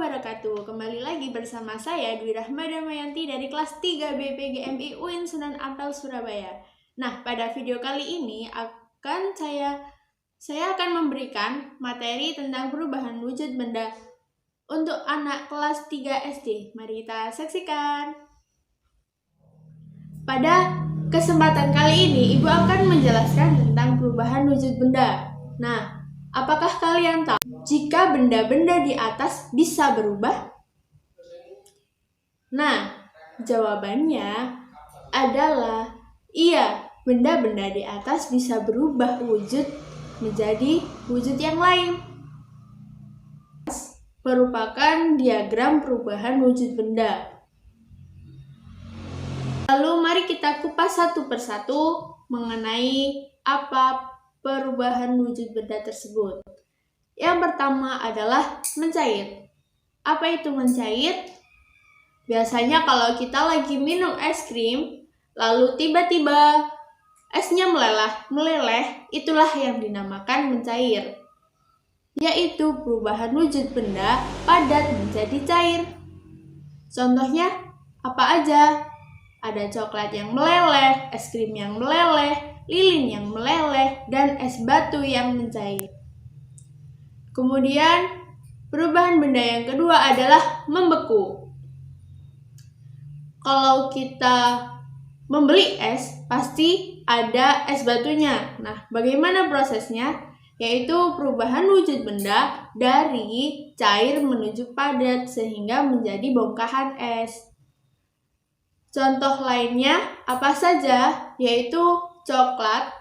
wabarakatuh. Kembali lagi bersama saya Dwi Rahma Damayanti dari kelas 3 BPGMI UIN Sunan Ampel Surabaya. Nah, pada video kali ini saya akan memberikan materi tentang perubahan wujud benda untuk anak kelas 3 SD. Mari kita saksikan. Pada kesempatan kali ini, Ibu akan menjelaskan tentang perubahan wujud benda. Nah, apakah kalian tahu jika benda-benda di atas bisa berubah? Nah, jawabannya adalah iya, benda-benda di atas bisa berubah wujud menjadi wujud yang lain. Merupakan diagram perubahan wujud benda. Lalu mari kita kupas satu persatu mengenai apa perubahan wujud benda tersebut. Yang pertama adalah mencair. Apa itu mencair? Biasanya kalau kita lagi minum es krim, lalu tiba-tiba esnya meleleh, itulah yang dinamakan mencair. Yaitu perubahan wujud benda padat menjadi cair. Contohnya apa aja? Ada coklat yang meleleh, es krim yang meleleh, lilin yang meleleh, dan es batu yang mencair. Kemudian, perubahan benda yang kedua adalah membeku. Kalau kita membeli es, pasti ada es batunya. Nah, bagaimana prosesnya? Yaitu perubahan wujud benda dari cair menuju padat sehingga menjadi bongkahan es. Contoh lainnya apa saja? Yaitu coklat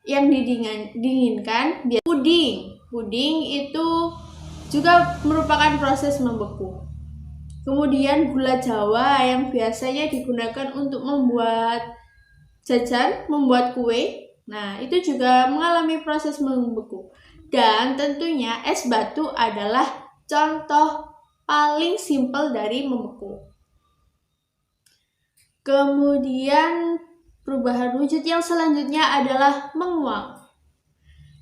yang didinginkan, puding. Puding itu juga merupakan proses membeku. Kemudian gula Jawa yang biasanya digunakan untuk membuat jajan, membuat kue. Nah, itu juga mengalami proses membeku. Dan tentunya es batu adalah contoh paling simpel dari membeku. Kemudian perubahan wujud yang selanjutnya adalah menguap.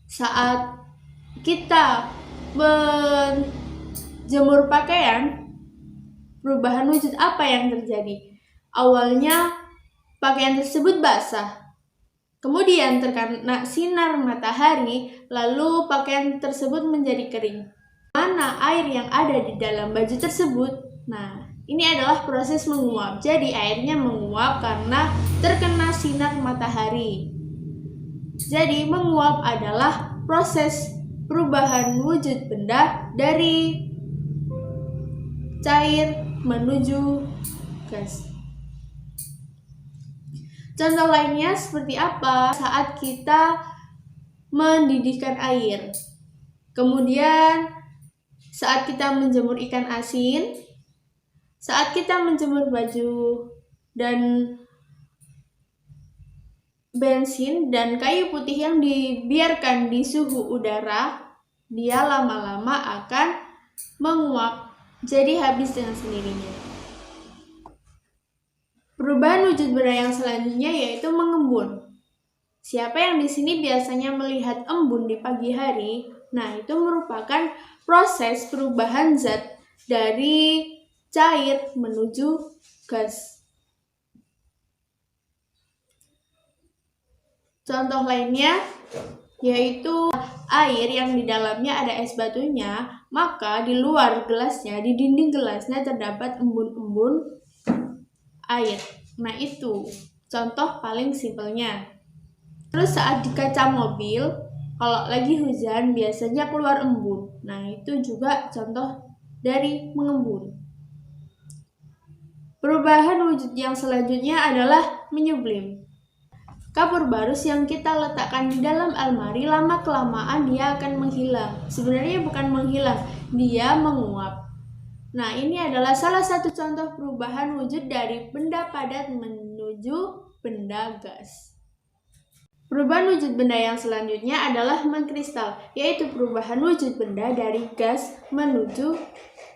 Saat kita menjemur pakaian, perubahan wujud apa yang terjadi? Awalnya pakaian tersebut basah. Kemudian terkena sinar matahari, lalu pakaian tersebut menjadi kering. Mana air yang ada di dalam baju tersebut? Nah, ini adalah proses menguap. Jadi airnya menguap karena terkena sinar matahari. Jadi menguap adalah proses perubahan wujud benda dari cair menuju gas. Contoh lainnya seperti apa? Saat kita mendidihkan air. Kemudian saat kita menjemur ikan asin, saat kita menjemur baju dan bensin dan kayu putih yang dibiarkan di suhu udara, dia lama-lama akan menguap, jadi habis dengan sendirinya. Perubahan wujud benda yang selanjutnya yaitu mengembun. Siapa yang di sini biasanya melihat embun di pagi hari? Nah, itu merupakan proses perubahan zat dari cair menuju gas. Contoh lainnya yaitu air yang di dalamnya ada es batunya, maka di luar gelasnya, di dinding gelasnya terdapat embun-embun air. Nah, itu contoh paling simpelnya. Terus saat di kaca mobil, kalau lagi hujan biasanya keluar embun. Nah, itu juga contoh dari mengembun. Perubahan wujud yang selanjutnya adalah menyublim. Kapur barus yang kita letakkan di dalam almari, lama-kelamaan dia akan menghilang. Sebenarnya bukan menghilang, dia menguap. Nah, ini adalah salah satu contoh perubahan wujud dari benda padat menuju benda gas. Perubahan wujud benda yang selanjutnya adalah mengkristal, yaitu perubahan wujud benda dari gas menuju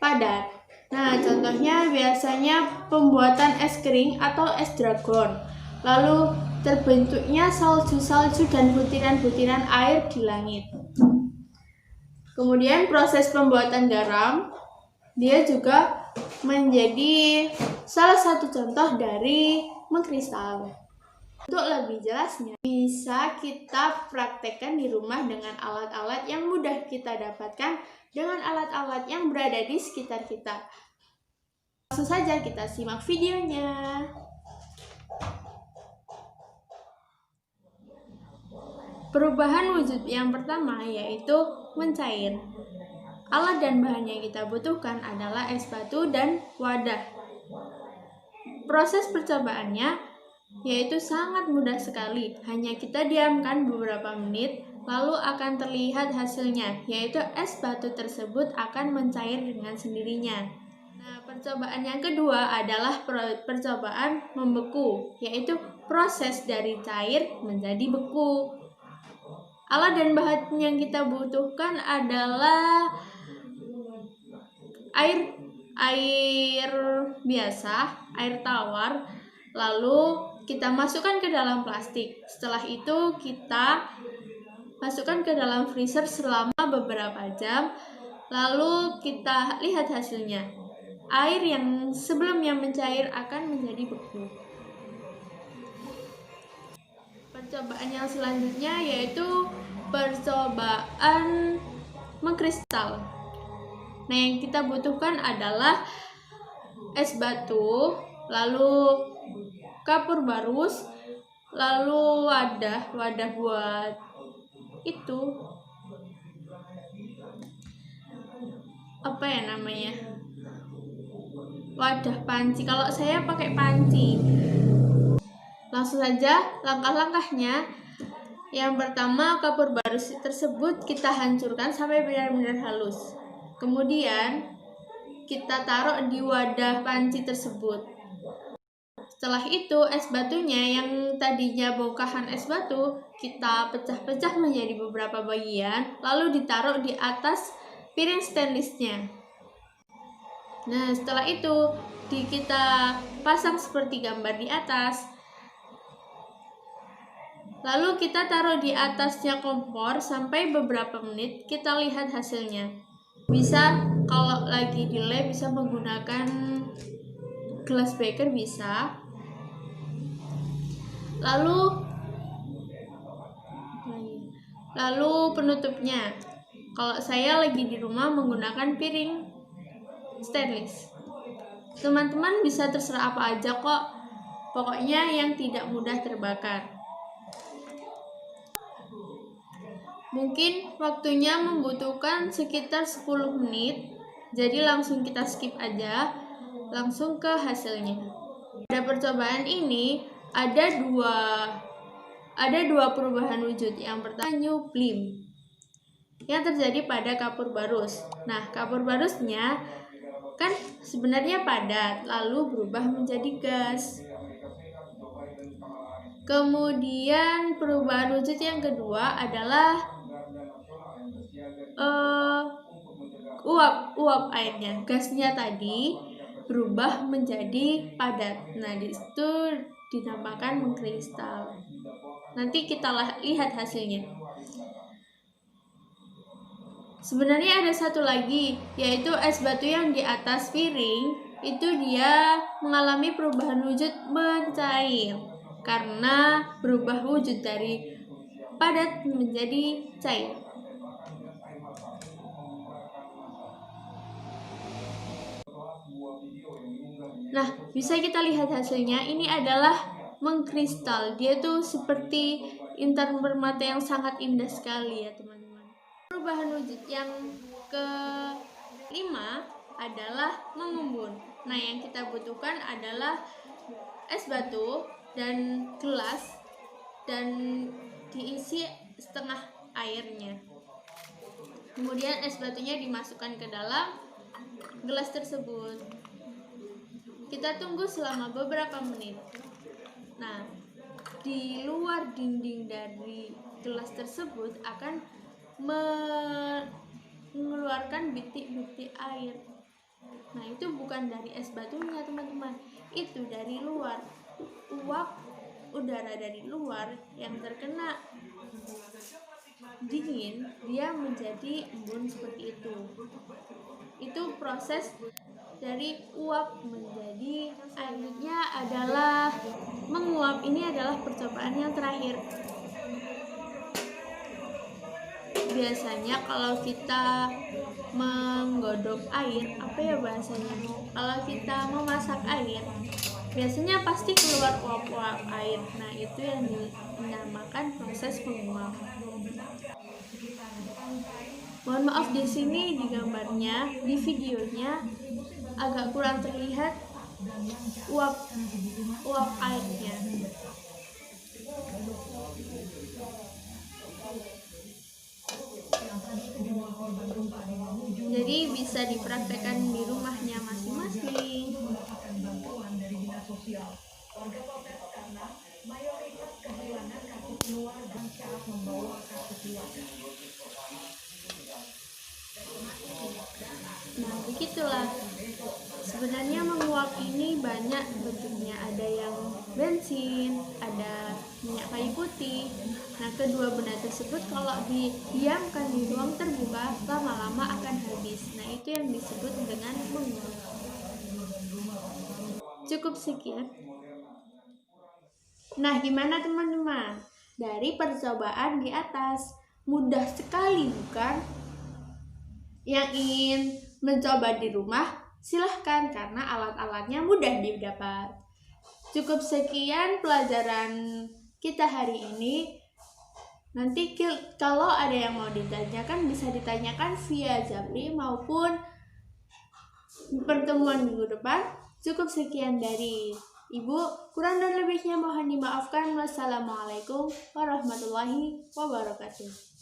padat. Nah, contohnya biasanya pembuatan es kering atau es dragon. Lalu terbentuknya salju-salju dan butiran-butiran air di langit. Kemudian proses pembuatan garam. Dia juga menjadi salah satu contoh dari mengkristal. Untuk lebih jelasnya, bisa kita praktekkan di rumah dengan alat-alat yang mudah kita dapatkan dengan alat-alat yang berada di sekitar kita. Langsung saja kita simak videonya. Perubahan wujud yang pertama yaitu mencair. Alat dan bahan yang kita butuhkan adalah es batu dan wadah. Proses percobaannya yaitu sangat mudah sekali. Hanya kita diamkan beberapa menit, lalu akan terlihat hasilnya, yaitu es batu tersebut akan mencair dengan sendirinya. Nah, percobaan yang kedua adalah percobaan membeku, yaitu proses dari cair menjadi beku. Alat dan bahan yang kita butuhkan adalah air biasa, air tawar, lalu kita masukkan ke dalam plastik. Setelah itu kita masukkan ke dalam freezer selama beberapa jam, lalu kita lihat hasilnya. Air yang sebelumnya mencair akan menjadi beku. Percobaan yang selanjutnya yaitu percobaan mengkristal. Nah, yang kita butuhkan adalah es batu, lalu kapur barus, lalu wadah buat itu apa ya namanya, wadah panci. Kalau saya pakai panci. Langsung saja langkah-langkahnya. Yang pertama, kapur barus tersebut kita hancurkan sampai benar-benar halus. Kemudian kita taruh di wadah panci tersebut. Setelah itu, es batunya yang tadinya bongkahan es batu kita pecah-pecah menjadi beberapa bagian, lalu ditaruh di atas piring stainlessnya. Nah, setelah itu kita pasang seperti gambar di atas. Lalu kita taruh di atasnya kompor sampai beberapa menit, kita lihat hasilnya. Bisa kalau lagi di lab bisa menggunakan glass beaker bisa. Lalu penutupnya. Kalau saya lagi di rumah menggunakan piring stainless. Teman-teman bisa terserah apa aja kok. Pokoknya yang tidak mudah terbakar. Mungkin waktunya membutuhkan sekitar 10 menit. Jadi langsung kita skip aja. Langsung ke hasilnya. Pada percobaan ini ada dua perubahan wujud. Yang pertama new flame yang terjadi pada kapur barus. Nah, kapur barusnya kan sebenarnya padat, lalu berubah menjadi gas. Kemudian perubahan wujud yang kedua adalah uap airnya. Gasnya tadi berubah menjadi padat. Nah, di situ dinamakan mengkristal. Nanti kita lihat hasilnya. Sebenarnya ada satu lagi, yaitu es batu yang di atas piring. Itu dia mengalami perubahan wujud mencair karena berubah wujud dari padat menjadi cair. Nah, bisa kita lihat hasilnya. Ini adalah mengkristal. Dia tuh seperti intan permata yang sangat indah sekali ya, teman-teman. Perubahan wujud yang kelima adalah mengembun. Nah, yang kita butuhkan adalah es batu dan gelas dan diisi setengah airnya. Kemudian es batunya dimasukkan ke dalam gelas tersebut. Kita tunggu selama beberapa menit. Nah, di luar dinding dari gelas tersebut akan mengeluarkan bintik-bintik air. Nah, itu bukan dari es batunya, teman-teman. Itu dari luar. Uap udara dari luar yang terkena dingin, dia menjadi embun seperti itu. Itu proses dari uap menjadi airnya adalah menguap. Ini adalah percobaan yang terakhir. Biasanya kalau kita menggodok air, apa ya bahasanya? Kalau kita memasak air, biasanya pasti keluar uap-uap air. Nah, itu yang dinamakan proses menguap. Mohon maaf di sini di gambarnya, di videonya agak kurang terlihat uap airnya. Jadi bisa dipraktekkan di rumahnya masing-masing. Nah, begitulah. Sebenarnya menguap ini banyak bentuknya. Ada yang bensin, ada minyak kayu putih. Nah, kedua benda tersebut kalau didiamkan di ruang terbuka, lama-lama akan habis. Nah, itu yang disebut dengan menguap. Cukup sekian. Nah, gimana teman-teman? Dari percobaan di atas, mudah sekali bukan? Yang ingin mencoba di rumah, silahkan karena alat-alatnya mudah didapat. Cukup sekian pelajaran kita hari ini. Nanti kalau ada yang mau ditanyakan, bisa ditanyakan via Japri maupun pertemuan minggu depan. Cukup sekian dari Ibu, kurang dan lebihnya mohon dimaafkan. Wassalamualaikum warahmatullahi wabarakatuh.